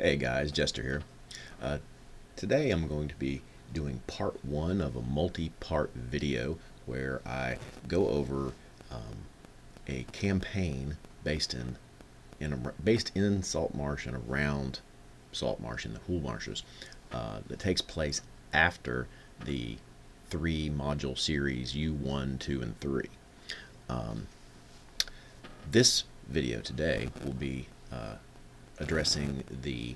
Hey guys, Jester here. Uh, Today I'm going to be doing part one of a multi-part video where I go over a campaign based in Saltmarsh and around Saltmarsh in the Hool Marshes that takes place after the three module series U1, 2, and 3. Um, this video today will be addressing the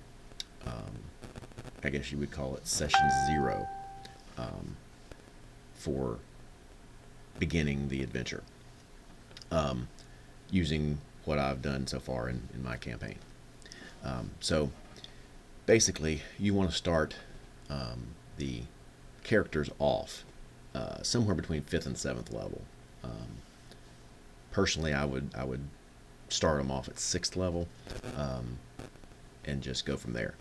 I guess you would call it session 0 for beginning the adventure using what I've done so far in my campaign. So basically you want to start the characters off somewhere between 5th and 7th level. Personally, I would start them off at 6th level and just go from there.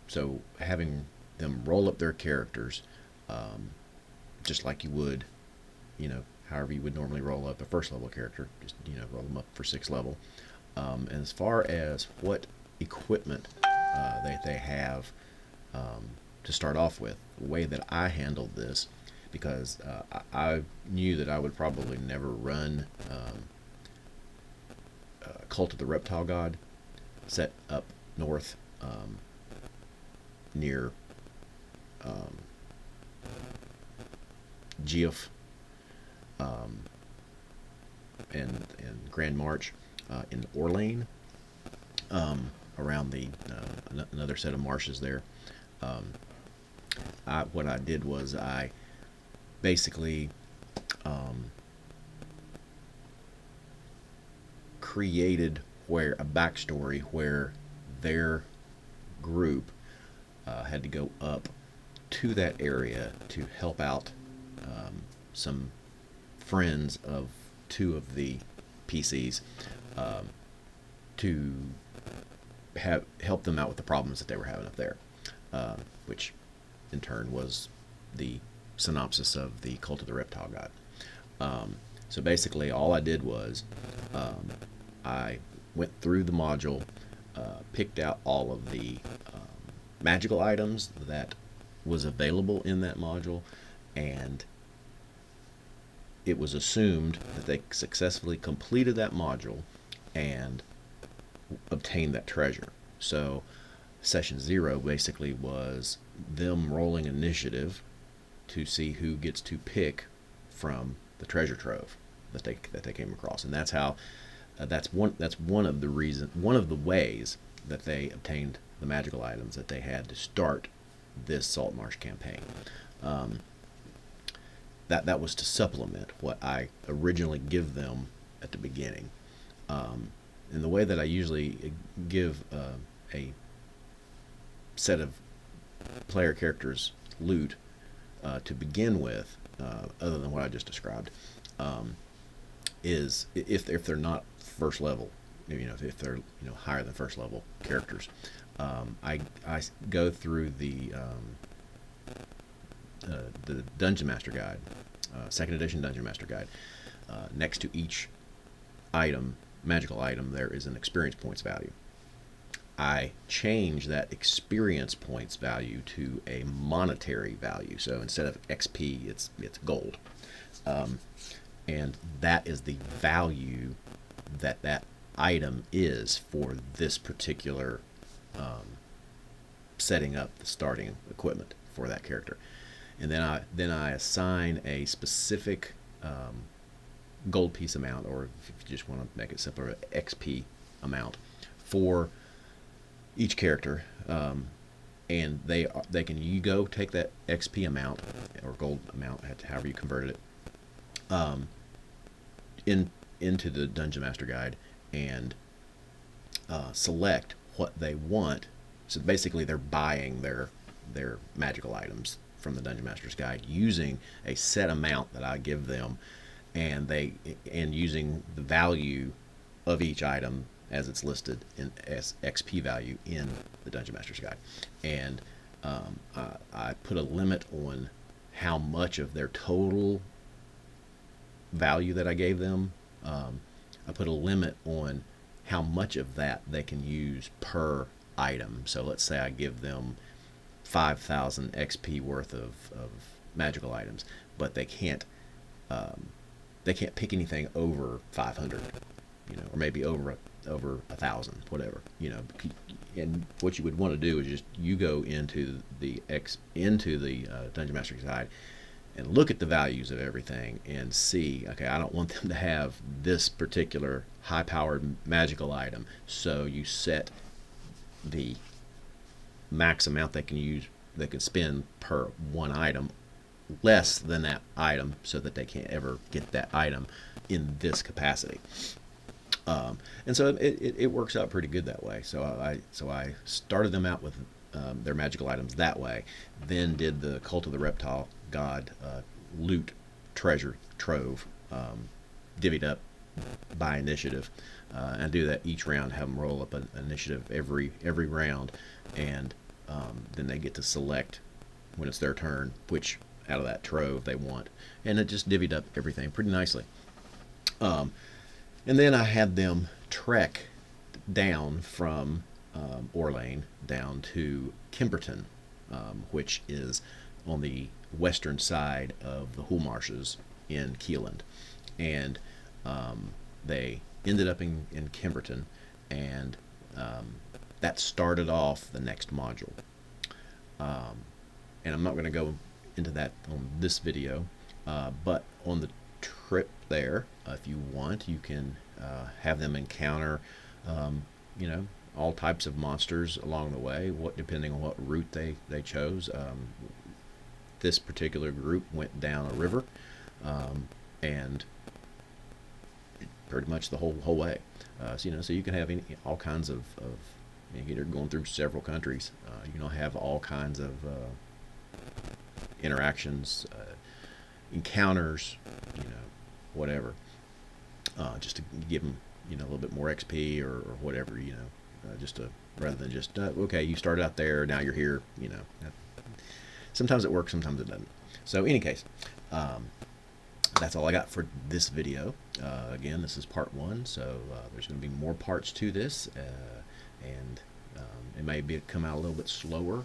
So having them roll up their characters just like you would, however you would normally roll up a 1st level character, just, roll them up for 6th level. And as far as what equipment that they have to start off with, the way that I handled this, because I knew that I would probably never run Cult of the Reptile God set up north near Geoff and Grand March in Orlane, around the another set of marshes there. What I did was I basically created a backstory where their group had to go up to that area to help out some friends of 2 of the PCs to help them out with the problems that they were having up there, which in turn was the synopsis of the Cult of the Reptile God. So basically all I did was I went through the module, picked out all of the magical items that was available in that module, and it was assumed that they successfully completed that module and obtained that treasure. So session 0 basically was them rolling initiative to see who gets to pick from the treasure trove that they came across, and that's how that's one of the ways that they obtained the magical items that they had to start this Saltmarsh campaign. That was to supplement what I originally give them at the beginning. And the way that I usually give a set of player characters loot to begin with, other than what I just described, is if they're not 1st level, if they're higher than 1st level characters, I go through the Dungeon Master Guide, 2nd edition Dungeon Master Guide. Next to each magical item, there is an experience points value. I change that experience points value to a monetary value. So instead of XP, it's gold, and that is the value that item is for this particular setting up the starting equipment for that character. And then I assign a specific gold piece amount, or if you just want to make it simpler, an XP amount for each character, and you go take that XP amount or gold amount, however you converted it, into the Dungeon Master Guide and select what they want. So basically they're buying their magical items from the Dungeon Master's Guide using a set amount that I give them, and using the value of each item as it's listed as XP value in the Dungeon Master's Guide. And I put a limit on how much of their total value that I gave them. I put a limit on how much of that they can use per item. So let's say I give them 5,000 XP worth of magical items, but they can't pick anything over 500, or maybe over 1,000, whatever, And what you would want to do is just you go into the Dungeon Master Guide and look at the values of everything and see, okay, I don't want them to have this particular high-powered magical item, so you set the max amount they can spend per one item less than that item, so that they can't ever get that item in this capacity. And so it works out pretty good that way. So I started them out with their magical items that way, then did the Cult of the Reptile God loot treasure trove, divvied up by initiative, and do that each round. Have them roll up an initiative every round, and then they get to select when it's their turn which out of that trove they want, and it just divvied up everything pretty nicely. And then I had them trek down from Orlane down to Kimberton, which is on the western side of the Hool Marshes in Keeland. And they ended up in Kimberton, and that started off the next module. And I'm not going to go into that on this video, but on the trip there, if you want, you can have them encounter all types of monsters along the way, depending on what route they chose. This particular group went down a river, and pretty much the whole way. So you can have all kinds of you're going through several countries. Have all kinds of interactions, encounters, whatever, just to give them, a little bit more XP or whatever, just to, rather than just, okay, you started out there, now you're here, Sometimes it works, sometimes it doesn't. So, in any case, that's all I got for this video. Again, this is part 1, so there's going to be more parts to this, and it may come out a little bit slower,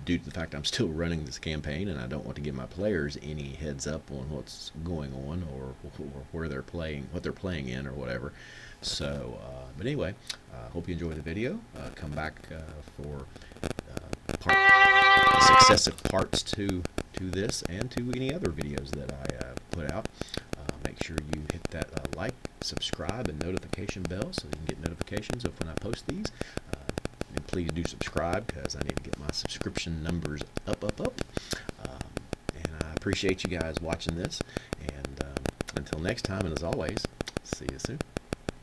due to the fact I'm still running this campaign, and I don't want to give my players any heads up on what's going on, or where they're playing, what they're playing in, or whatever. So, but anyway, hope you enjoy the video. Come back for successive parts to this and to any other videos that I put out. Make sure you hit that like, subscribe, and notification bell so you can get notifications of when I post these. And please do subscribe, because I need to get my subscription numbers up. And I appreciate you guys watching this. And until next time, and as always, see you soon.